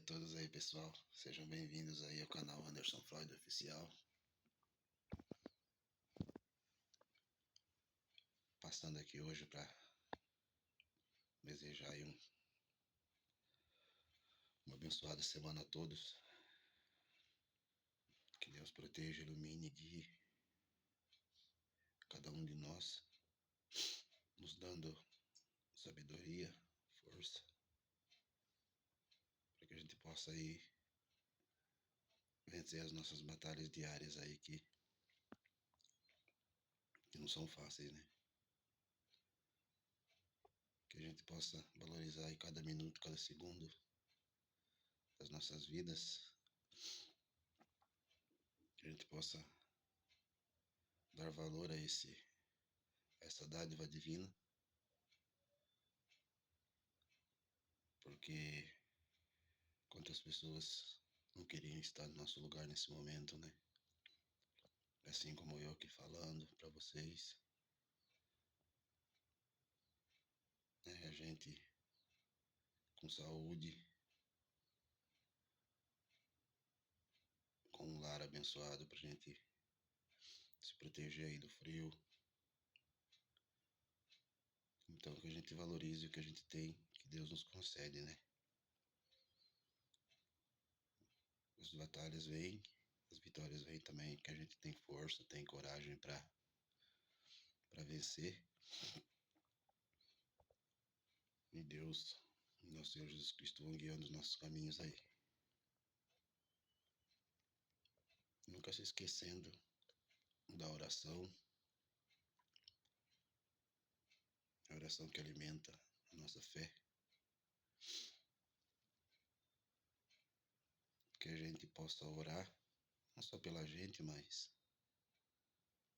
todos aí, pessoal. Sejam bem-vindos aí ao canal Anderson Floyd Oficial. Passando aqui hoje para desejar aí uma abençoada semana a todos. Que Deus proteja e ilumine e guie cada um de nós, nos dando sabedoria, força, para que a gente possa aí vencer as nossas batalhas diárias aí que não são fáceis, né? Que a gente possa valorizar aí cada minuto, cada segundo das nossas vidas. Que a gente possa dar valor a essa dádiva divina. Porque quantas pessoas não queriam estar no nosso lugar nesse momento, né? Assim como eu aqui falando para vocês. A gente com saúde, com um lar abençoado pra gente se proteger aí do frio. Então que a gente valorize o que a gente tem, que Deus nos concede, né? As batalhas vêm, as vitórias vêm também, que a gente tem força, tem coragem para vencer. E Deus, nosso Senhor Jesus Cristo, vão guiando os nossos caminhos aí. Nunca se esquecendo da oração, a oração que alimenta a nossa fé. Que a gente possa orar, não só pela gente, mas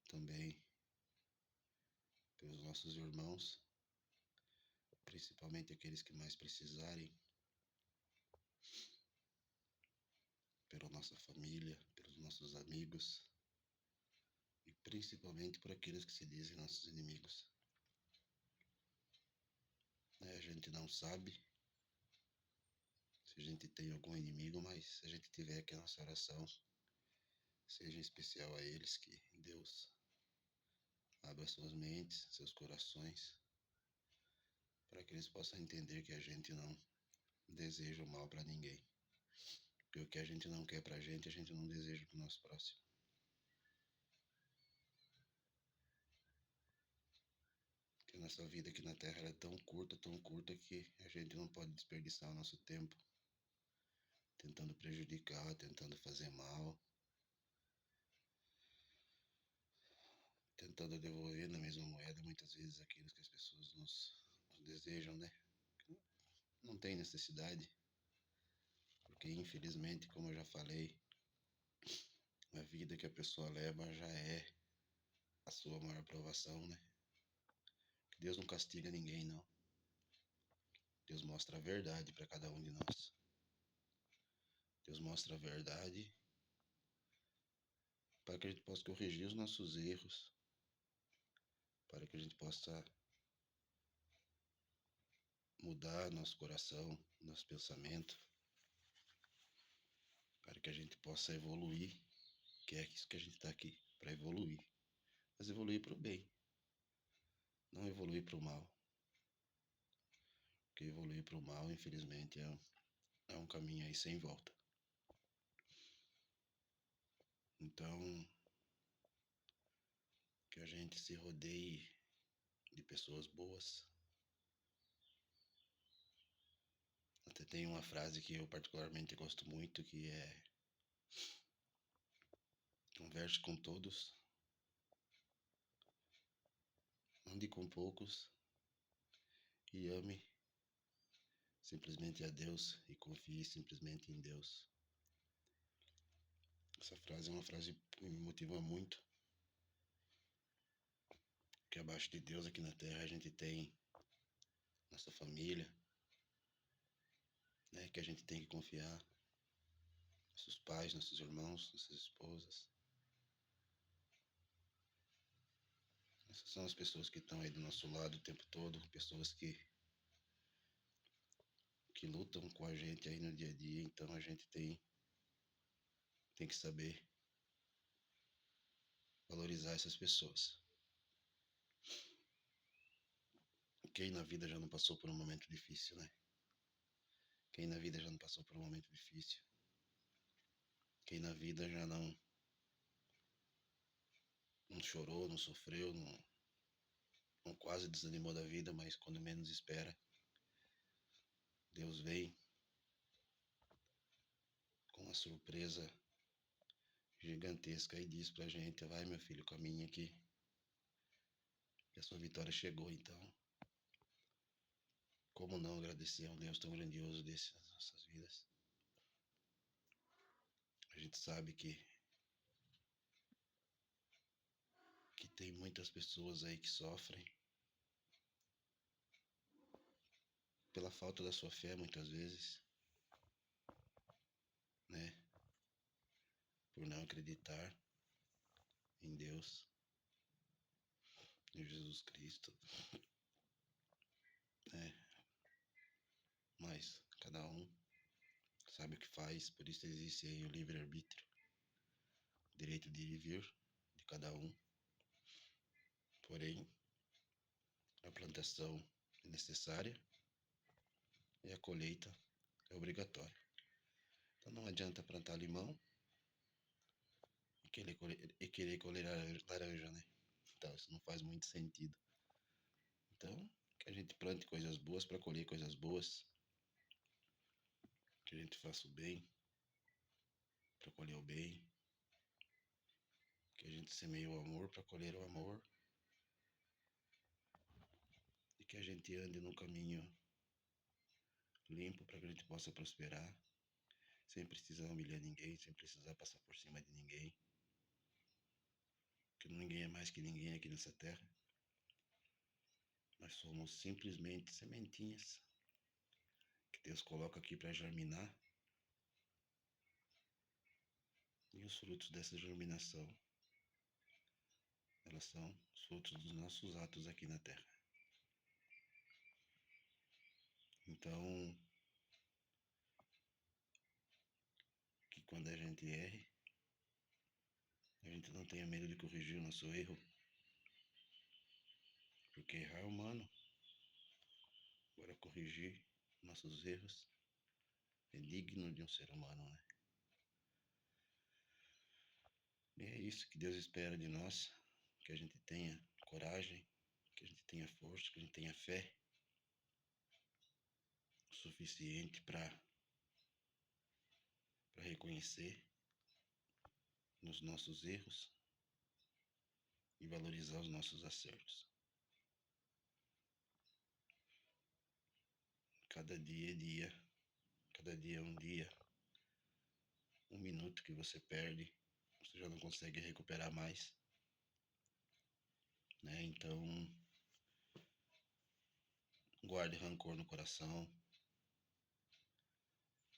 também pelos nossos irmãos, principalmente aqueles que mais precisarem, pela nossa família, pelos nossos amigos e principalmente por aqueles que se dizem nossos inimigos. A gente não sabe se a gente tem algum inimigo, mas se a gente tiver que a nossa oração seja especial a eles, que Deus abra suas mentes, seus corações, para que eles possam entender que a gente não deseja o mal para ninguém. Porque o que a gente não quer pra gente, a gente não deseja pro nosso próximo. Porque a nossa vida aqui na Terra é tão curta que a gente não pode desperdiçar o nosso tempo tentando prejudicar, tentando fazer mal, tentando devolver na mesma moeda muitas vezes aquilo que as pessoas nos desejam, né? Não tem necessidade, porque infelizmente, como eu já falei, a vida que a pessoa leva já é a sua maior provação, né? Deus não castiga ninguém, não. Deus mostra a verdade para cada um de nós. Deus mostra a verdade para que a gente possa corrigir os nossos erros, para que a gente possa mudar nosso coração, nosso pensamento, para que a gente possa evoluir, que é isso que a gente está aqui, para evoluir. Mas evoluir para o bem, não evoluir para o mal. Porque evoluir para o mal, infelizmente, é um caminho aí sem volta. Então, que a gente se rodeie de pessoas boas. Até tem uma frase que eu particularmente gosto muito, que é: converse com todos, ande com poucos e ame simplesmente a Deus e confie simplesmente em Deus. Essa frase é uma frase que me motiva muito, que abaixo de Deus aqui na Terra a gente tem nossa família, né, que a gente tem que confiar, nossos pais, nossos irmãos, nossas esposas. Essas são as pessoas que estão aí do nosso lado o tempo todo, pessoas que que lutam com a gente aí no dia a dia, então a gente tem que saber valorizar essas pessoas. Quem na vida já não passou por um momento difícil, né? Quem na vida já não passou por um momento difícil? Quem na vida já não chorou, não sofreu, não quase desanimou da vida, mas quando menos espera, Deus vem com uma surpresa gigantesca e diz pra gente: vai, meu filho, caminha aqui, que a sua vitória chegou. Então, como não agradecer a um Deus tão grandioso desse nas nossas vidas? A gente sabe que tem muitas pessoas aí que sofrem pela falta da sua fé, muitas vezes, né? Por não acreditar em Deus, em Jesus Cristo, né? Mas cada um sabe o que faz, por isso existe aí o livre-arbítrio, o direito de ir e vir de cada um. Porém, a plantação é necessária e a colheita é obrigatória. Então não adianta plantar limão e querer colher laranja, né? Então isso não faz muito sentido. Então, que a gente plante coisas boas para colher coisas boas, que a gente faça o bem para colher o bem, que a gente semeie o amor para colher o amor, e que a gente ande num caminho limpo para que a gente possa prosperar, sem precisar humilhar ninguém, sem precisar passar por cima de ninguém, que ninguém é mais que ninguém aqui nessa terra. Nós somos simplesmente sementinhas que Deus coloca aqui para germinar, e os frutos dessa germinação, elas são os frutos dos nossos atos aqui na terra. Então, que quando a gente erre, a gente não tenha medo de corrigir o nosso erro, porque errar é humano. Agora, corrigir nossos erros é digno de um ser humano, né? E é isso que Deus espera de nós, que a gente tenha coragem, que a gente tenha força, que a gente tenha fé o suficiente para reconhecer nos nossos erros e valorizar os nossos acertos. Cada dia é dia, cada dia é um dia. Um minuto que você perde, você já não consegue recuperar mais, né? Então, guarde rancor no coração,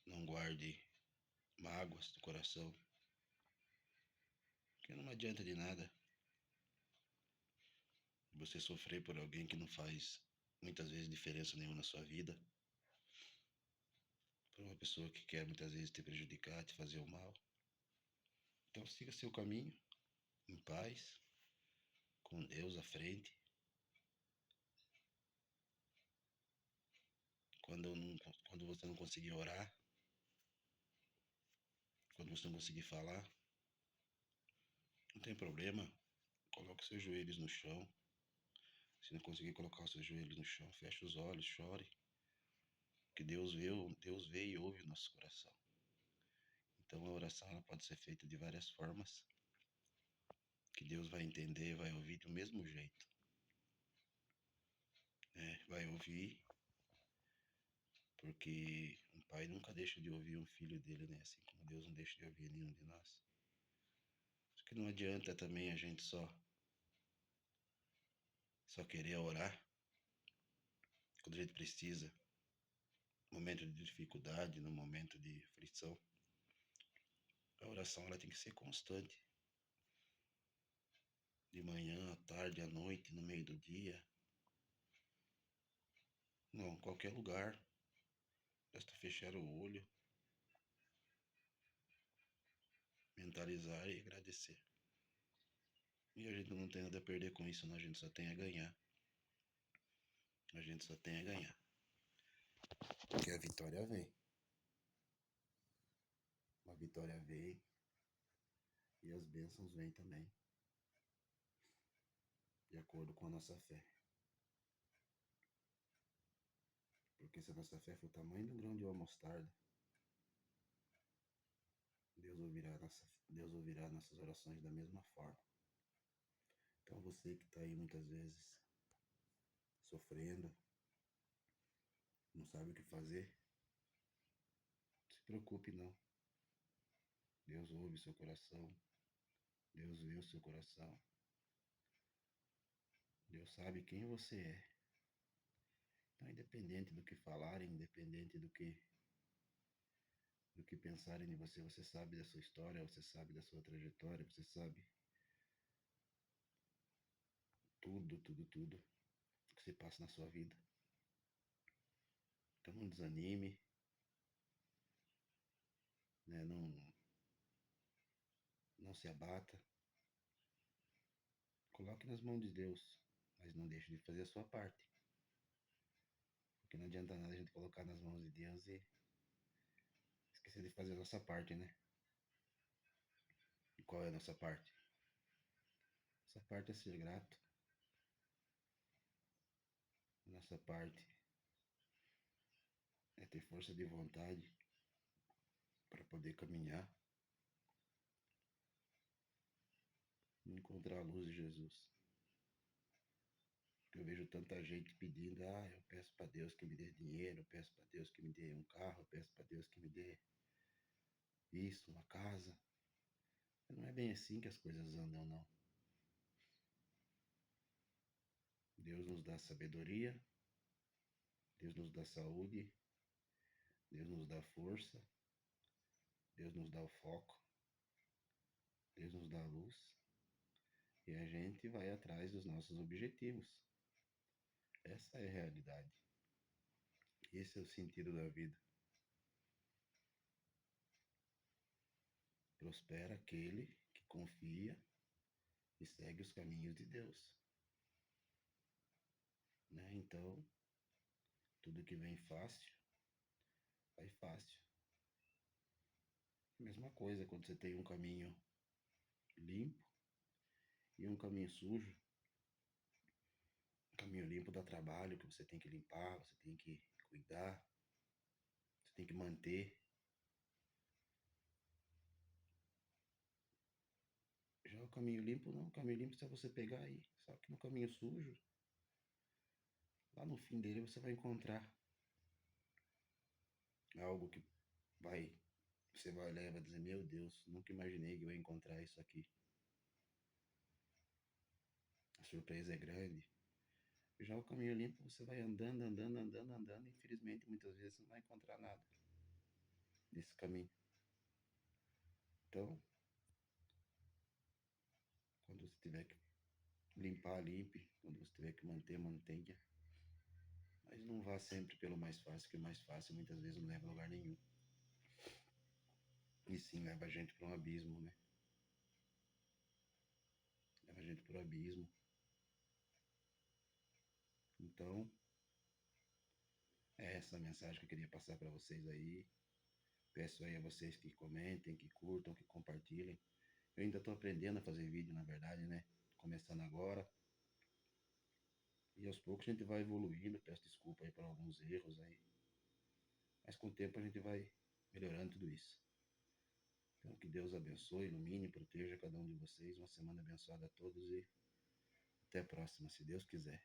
não guarde mágoas no coração, porque não adianta de nada você sofrer por alguém que não faz muitas vezes diferença nenhuma na sua vida, por uma pessoa que quer muitas vezes te prejudicar, te fazer o mal. Então siga seu caminho, em paz, com Deus à frente. Quando você não conseguir orar, quando você não conseguir falar, não tem problema, coloque seus joelhos no chão. Se não conseguir colocar os seus joelhos no chão, feche os olhos, chore. Que Deus vê e ouve o nosso coração. Então a oração ela pode ser feita de várias formas, que Deus vai entender, vai ouvir do mesmo jeito. Vai ouvir, porque um pai nunca deixa de ouvir um filho dele, né? Assim como Deus não deixa de ouvir nenhum de nós. Só que não adianta também a gente só querer orar quando a gente precisa, no momento de dificuldade, no momento de aflição. A oração ela tem que ser constante. De manhã, à tarde, à noite, no meio do dia. Não, qualquer lugar. Basta fechar o olho, mentalizar e agradecer. E a gente não tem nada a perder com isso, não. A gente só tem a ganhar. A gente só tem a ganhar. Porque a vitória vem. A vitória vem e as bênçãos vêm também. De acordo com a nossa fé. Porque se a nossa fé for o tamanho do grão de uma mostarda, Deus ouvirá nossas orações da mesma forma. Então você que está aí muitas vezes sofrendo, não sabe o que fazer, não se preocupe não. Deus ouve seu coração, Deus vê o seu coração, Deus sabe quem você é. Então, independente do que falarem, independente do que pensarem de você, você sabe da sua história, você sabe da sua trajetória, você sabe tudo que se passa na sua vida. Então não desanime, né? Não se abata. Coloque nas mãos de Deus, mas não deixe de fazer a sua parte. Porque não adianta nada a gente colocar nas mãos de Deus e esquecer de fazer a nossa parte, né? E qual é a nossa parte? Nossa parte é ser grato. Nossa parte é ter força de vontade para poder caminhar e encontrar a luz de Jesus. Eu vejo tanta gente pedindo, eu peço para Deus que me dê dinheiro, eu peço para Deus que me dê um carro, eu peço para Deus que me dê isso, uma casa. Não é bem assim que as coisas andam, não. Deus nos dá sabedoria, Deus nos dá saúde, Deus nos dá força, Deus nos dá o foco, Deus nos dá a luz e a gente vai atrás dos nossos objetivos. Essa é a realidade. Esse é o sentido da vida. Prospera aquele que confia e segue os caminhos de Deus. Né? Então, tudo que vem fácil, vai fácil. Mesma coisa quando você tem um caminho limpo e um caminho sujo. Um caminho limpo dá trabalho, que você tem que limpar, você tem que cuidar, você tem que manter. Já o caminho limpo não, o caminho limpo é só você pegar aí. Só que no caminho sujo, lá no fim dele você vai encontrar algo que você vai olhar e vai dizer, meu Deus, nunca imaginei que eu ia encontrar isso aqui. A surpresa é grande. Já o caminho limpo, você vai andando, e infelizmente muitas vezes você não vai encontrar nada nesse caminho. Então, quando você tiver que limpar, limpe. Quando você tiver que manter, mantenha. Mas não vá sempre pelo mais fácil, que o mais fácil muitas vezes não leva a lugar nenhum. E sim, leva a gente para um abismo, né? Leva a gente para o abismo. Então, é essa a mensagem que eu queria passar para vocês aí. Peço aí a vocês que comentem, que curtam, que compartilhem. Eu ainda estou aprendendo a fazer vídeo, na verdade, né? Começando agora. E aos poucos a gente vai evoluindo. Peço desculpa aí por alguns erros aí. Mas com o tempo a gente vai melhorando tudo isso. Então que Deus abençoe, ilumine, proteja cada um de vocês. Uma semana abençoada a todos e até a próxima, se Deus quiser.